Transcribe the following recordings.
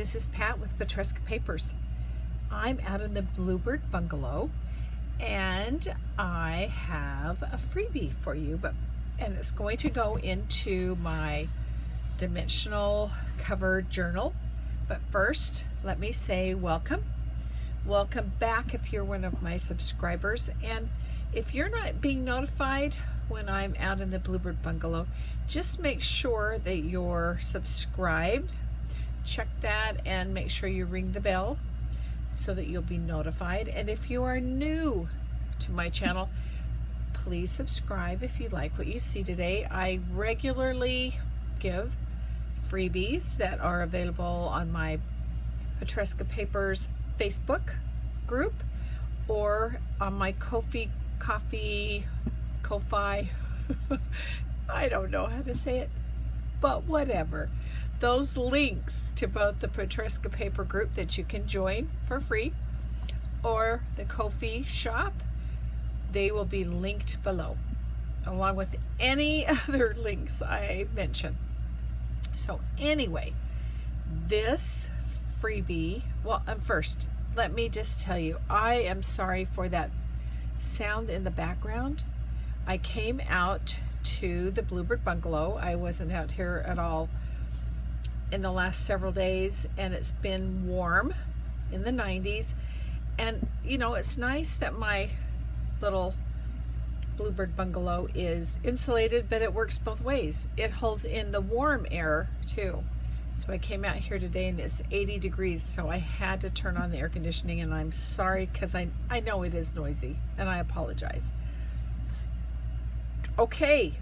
This is Pat with Petresca Papers. I'm out in the Bluebird Bungalow and I have a freebie for you, and it's going to go into my dimensional cover journal. But first, let me say welcome. Welcome back if you're one of my subscribers, and if you're not being notified when I'm out in the Bluebird Bungalow, just make sure that you're subscribed. Check that and make sure you ring the bell so that you'll be notified. And if you are new to my channel, please subscribe if you like what you see today. I regularly give freebies that are available on my Petresca Papers Facebook group or on my Ko-fi, I don't know how to say it, but whatever. Those links to both the Petresca Paper group that you can join for free or the Ko-fi shop, they will be linked below, along with any other links I mention. So anyway, this freebie, well, first, let me just tell you, I am sorry for that sound in the background. I came out to the Bluebird Bungalow. I wasn't out here at all in the last several days, and it's been warm in the 90s. And you know, it's nice that my little Bluebird Bungalow is insulated, but it works both ways. It holds in the warm air too. So I came out here today and it's 80 degrees, so I had to turn on the air conditioning, and I'm sorry because I know it is noisy and I apologize. Okay,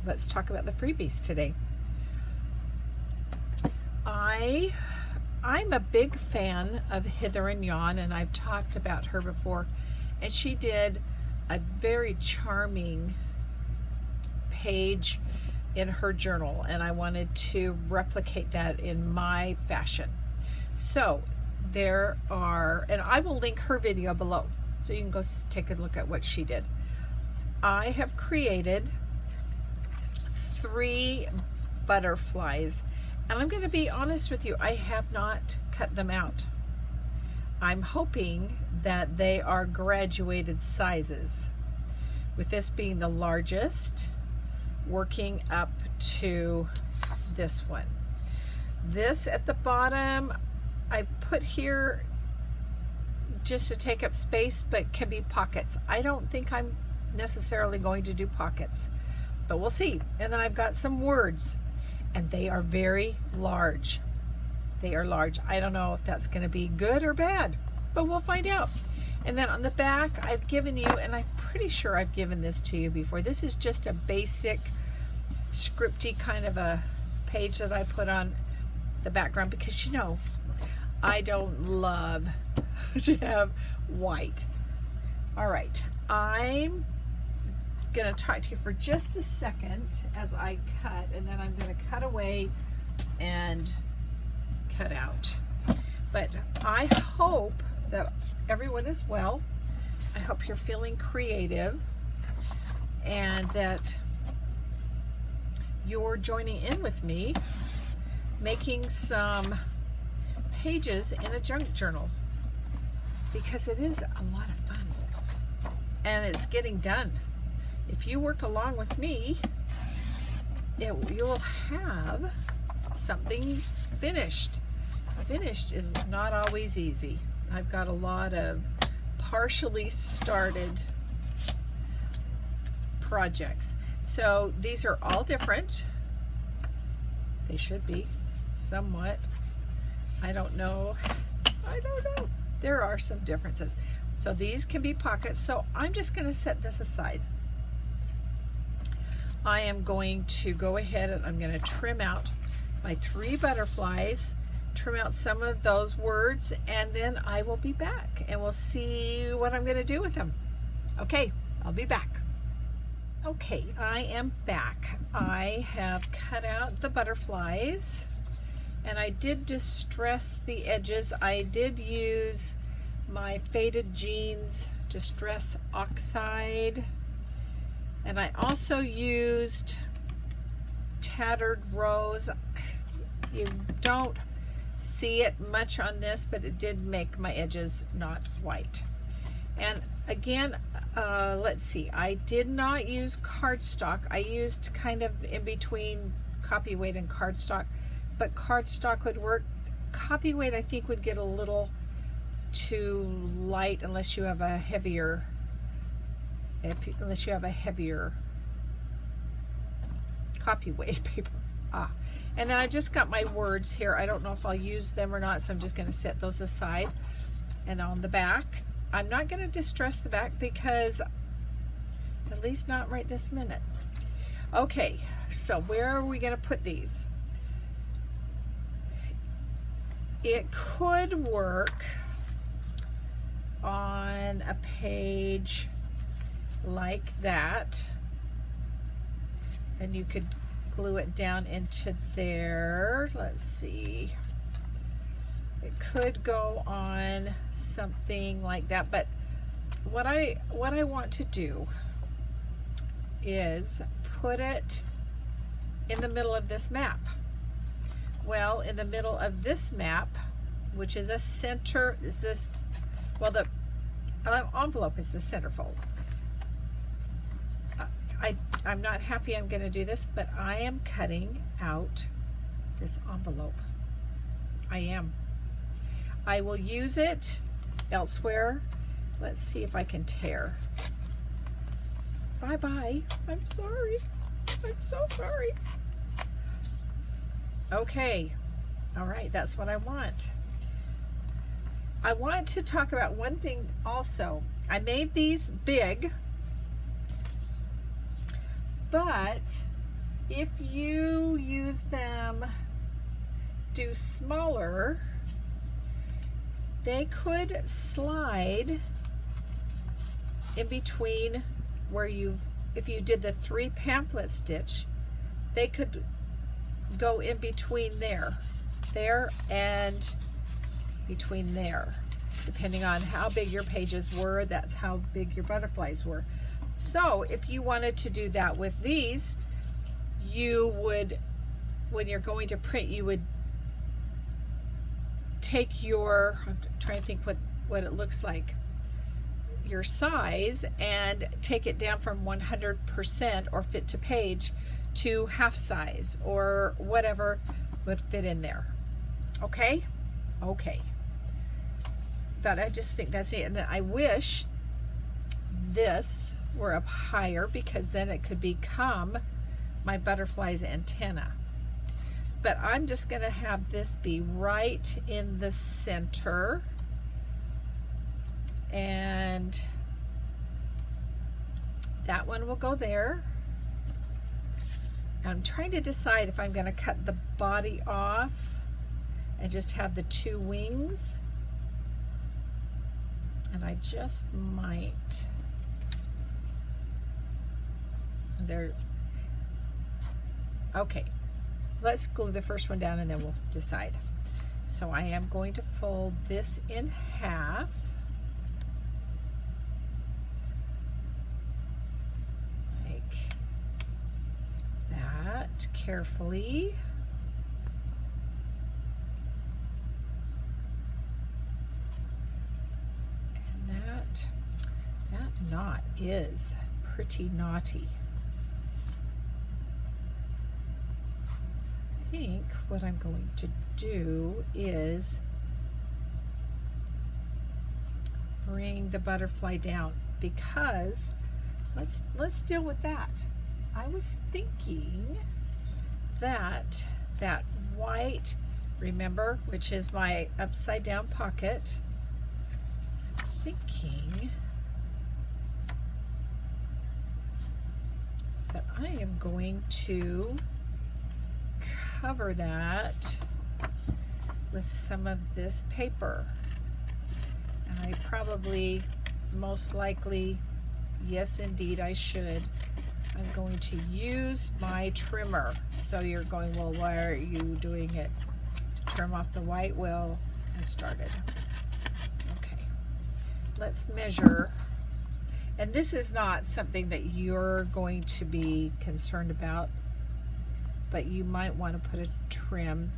let's talk about the freebies today. I'm a big fan of Hither and Yon, and I've talked about her before, and she did a very charming page in her journal, and I wanted to replicate that in my fashion. So there are, and I will link her video below so you can go take a look at what she did. I have created 3 butterflies, and I'm going to be honest with you, I have not cut them out. I'm hoping that they are graduated sizes, with this being the largest, working up to this one. This at the bottom I put here just to take up space, but can be pockets. I don't think I'm necessarily going to do pockets, but we'll see. And then I've got some words, and they are very large. They are large. I don't know if that's going to be good or bad, but we'll find out. And then on the back, I've given you, and I'm pretty sure I've given this to you before, this is just a basic scripty kind of a page that I put on the background because, you know, I don't love to have white. All right, I'm going to talk to you for just a second as I cut, and then I'm going to cut away and cut out. But I hope that everyone is well. I hope you're feeling creative and that you're joining in with me making some pages in a junk journal, because it is a lot of fun and it's getting done. If you work along with me, you'll have something finished. Finished is not always easy. I've got a lot of partially started projects. So these are all different. They should be somewhat. I don't know. There are some differences. So these can be pockets. So I'm just going to set this aside. I am going to go ahead and I'm going to trim out my 3 butterflies, trim out some of those words, and then I will be back and we'll see what I'm going to do with them. Okay, I'll be back. Okay, I am back. I have cut out the butterflies, and I did distress the edges. I did use my Faded Jeans Distress Oxide, and I also used Tattered Rose. You don't see it much on this, but it did make my edges not white. And again, let's see, I did not use cardstock. I used kind of in between copy weight and cardstock, but cardstock would work. Copy weight I think would get a little too light unless you have a heavier, unless you have a heavier copy weight paper. And then I've just got my words here. I don't know if I'll use them or not, so I'm just going to set those aside. And on the back, I'm not going to distress the back because, at least not right this minute. Okay, so where are we going to put these? It could work on a page like that, and you could glue it down into there. Let's see. It could go on something like that, but what I want to do is put it in the middle of this map. Well, in the middle of this map, which is a center, is this, well, the envelope is the centerfold. I'm not happy I'm going to do this, but I am cutting out this envelope. I am. I will use it elsewhere. Let's see if I can tear. Bye-bye. I'm sorry. I'm so sorry. Okay. All right, that's what I want. I want to talk about one thing also. I made these big, but if you use them, do smaller, they could slide in between where if you did the 3 pamphlet stitch, they could go in between there and between there. Depending on how big your pages were, that's how big your butterflies were. So if you wanted to do that with these, you would, when you're going to print, you would take your, I'm trying to think what it looks like, your size, and take it down from 100% or fit to page to half size or whatever would fit in there. Okay? Okay. But I just think that's it. And I wish this were up higher, because then it could become my butterfly's antenna. But I'm just going to have this be right in the center, and that one will go there. I'm trying to decide if I'm going to cut the body off and just have the 2 wings, and I just might. There. Okay, let's glue the first one down and then we'll decide. So I am going to fold this in half. Like that, carefully. And that knot is pretty knotty. I think what I'm going to do is bring the butterfly down, because let's deal with that. I was thinking that that white, remember, which is my upside down pocket, I'm thinking that I am going to cover that with some of this paper. And I probably, most likely, yes indeed I should, I'm going to use my trimmer. So you're going, well, why are you doing it? To trim off the white? Well, I started. Okay, let's measure. And this is not something that you're going to be concerned about, but you might want to put a trim.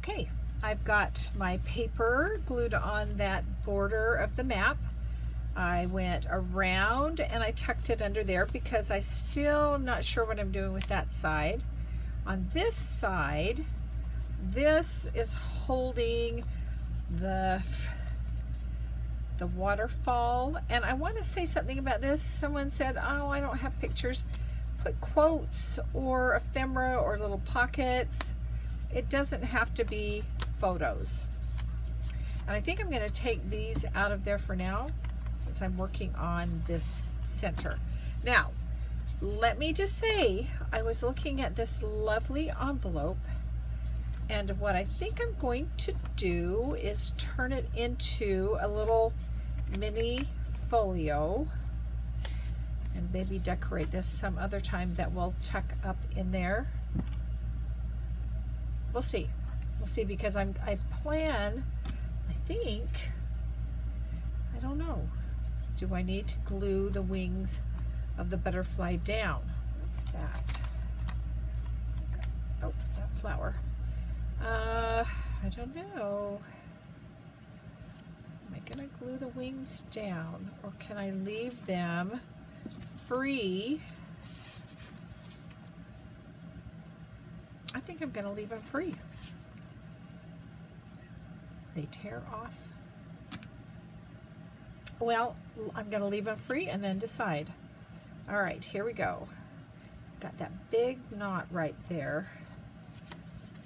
Okay, I've got my paper glued on that border of the map. I went around and I tucked it under there because I still am not sure what I'm doing with that side. On this side, this is holding the waterfall, and I want to say something about this. Someone said, oh, I don't have pictures. Put quotes or ephemera or little pockets. It doesn't have to be photos. And I think I'm going to take these out of there for now, since I'm working on this center. Now, let me just say, I was looking at this lovely envelope, and what I think I'm going to do is turn it into a little mini folio, and maybe decorate this some other time that will tuck up in there. We'll see. We'll see, because I plan, I think, I don't know. Do I need to glue the wings of the butterfly down? What's that? Oh, that flower. I don't know. Am I gonna glue the wings down, or can I leave them free? I think I'm gonna leave them free. They tear off. Well, I'm gonna leave them free and then decide. All right, here we go. Got that big knot right there,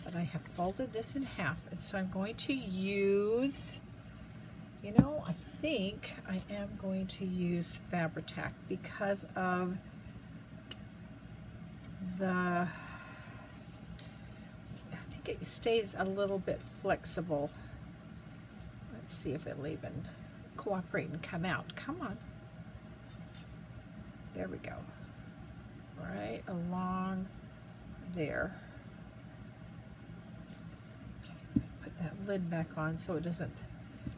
but I have folded this in half, and so I'm going to use, you know, I think I am going to use Fabri-Tac because of I think it stays a little bit flexible. Let's see if it'll even cooperate and come out. Come on. There we go. Right along there. Okay, put that lid back on so it doesn't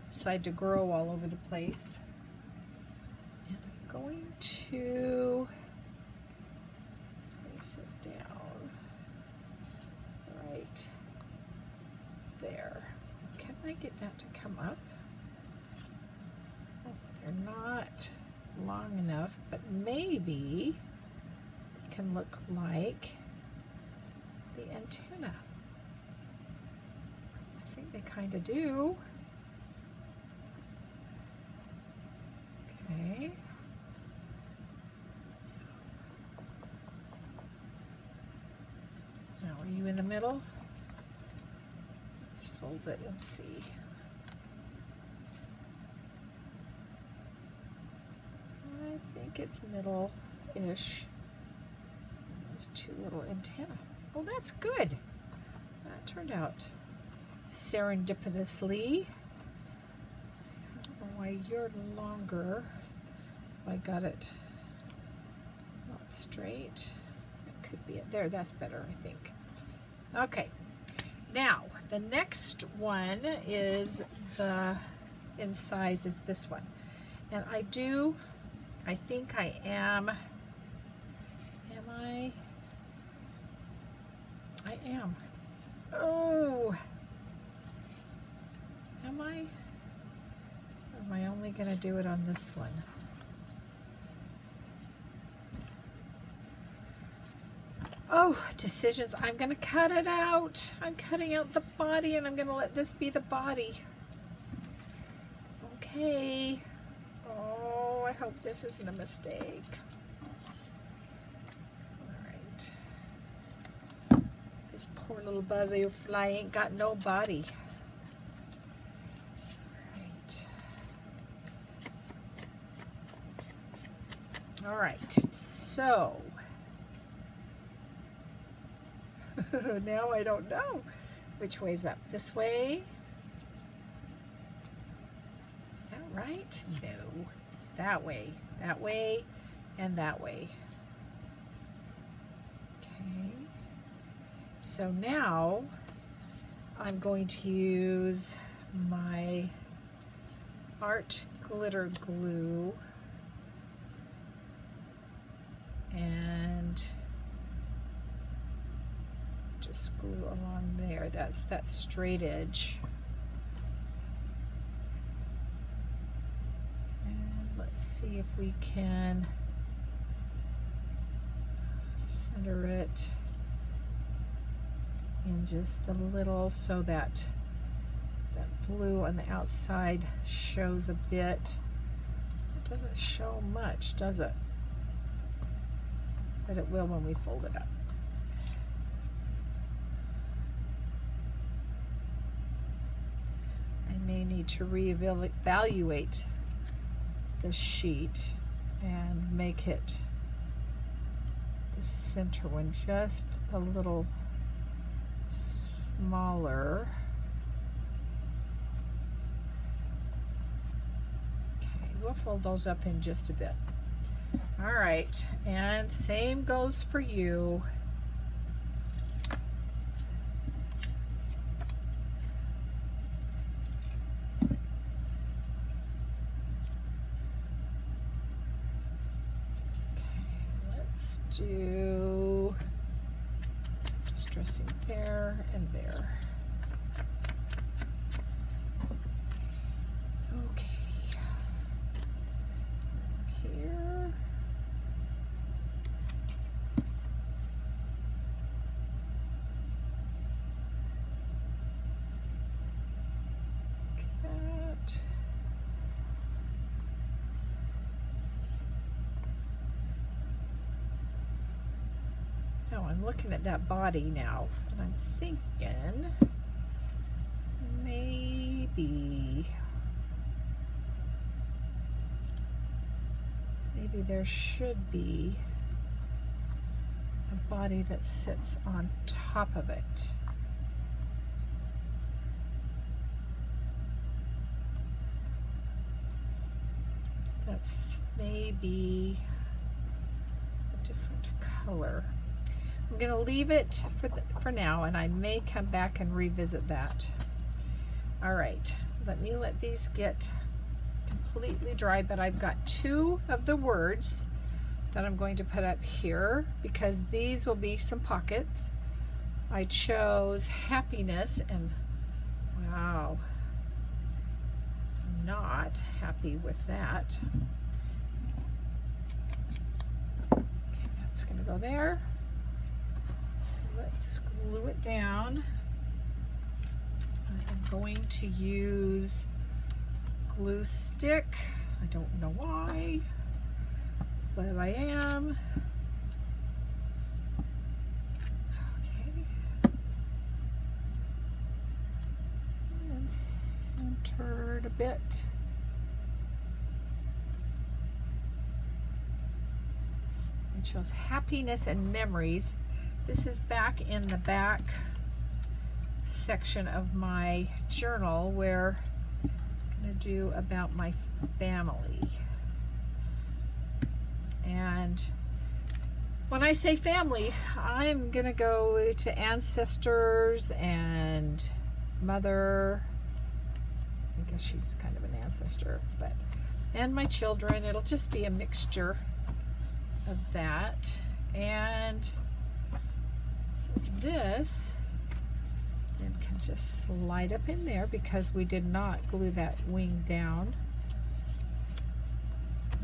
decide to grow all over the place. And I'm going to place it down right there. Can I get that to come up? Oh, they're not long enough, but maybe they can look like the antenna. I think they kind of do. Okay. Now, are you in the middle? Let's fold it and see. I think it's middle-ish. Those two little antennae. Oh, that's good. That turned out serendipitously. I don't know why you're longer. I got it not straight. That could be it. There, that's better, I think. Okay. Now, the next one is in size is this one. And I think I am I? I am. Oh! Am I? Or am I only going to do it on this one? Oh, decisions. I'm going to cut it out. I'm cutting out the body, and I'm going to let this be the body. Okay. Oh, I hope this isn't a mistake. Alright. This poor little butterfly ain't got no body. Alright, so now I don't know which way's up. This way? Is that right? No, it's that way, and that way. Okay, so now I'm going to use my art glitter glue and just glue along there. That's that straight edge. And let's see if we can center it in just a little so that that blue on the outside shows a bit. It doesn't show much, does it? But it will when we fold it up. I may need to reevaluate the sheet and make it the center one just a little smaller. Okay, we'll fold those up in just a bit. All right, and same goes for you. Let's do, so just dressing there and there. Okay. Here. Like that. Now I'm looking at that body now, and I'm thinking maybe there should be a body that sits on top of it. That's maybe a different color. I'm going to leave it for now, and I may come back and revisit that. All right, let these get completely dry, but I've got two of the words that I'm going to put up here because these will be some pockets. I chose happiness, and wow, I'm not happy with that. Okay, that's going to go there. So let's glue it down. I am going to use glue stick. I don't know why, but I am. Okay. And centered a bit. I chose happiness and memories. This is back in the back section of my journal where I'm going to do about my family. And when I say family, I'm going to go to ancestors and mother. I guess she's kind of an ancestor, but and my children. It'll just be a mixture of that. And so this then can just slide up in there because we did not glue that wing down.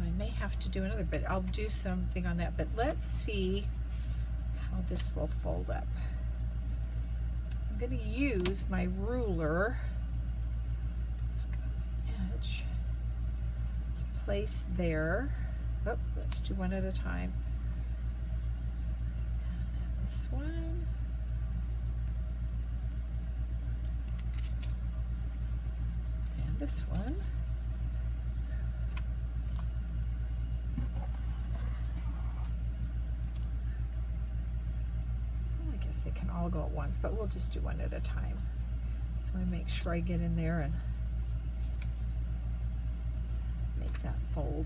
I may have to do another bit. I'll do something on that, but let's see how this will fold up. I'm going to use my ruler. It's got an edge to place there. Oh, let's do one at a time. And then this one. And this one. Well, I guess they can all go at once, but we'll just do one at a time. So I make sure I get in there and make that fold.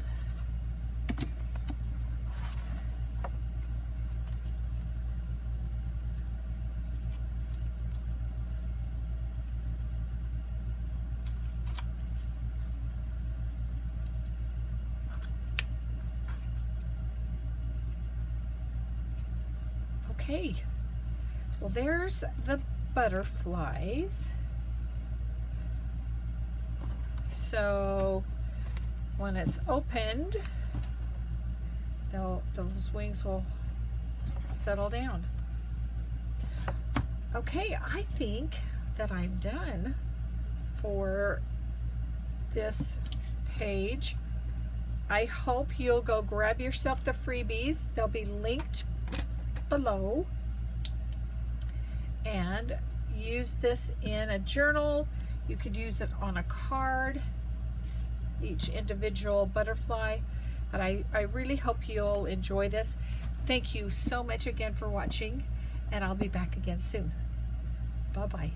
Okay, Well, there's the butterflies. So when it's opened, those wings will settle down. Okay, I think that I'm done for this page. I hope you'll go grab yourself the freebies. They'll be linked below. And use this in a journal. You could use it on a card, each individual butterfly. But I really hope you'll enjoy this. Thank you so much again for watching, and I'll be back again soon. Bye-bye.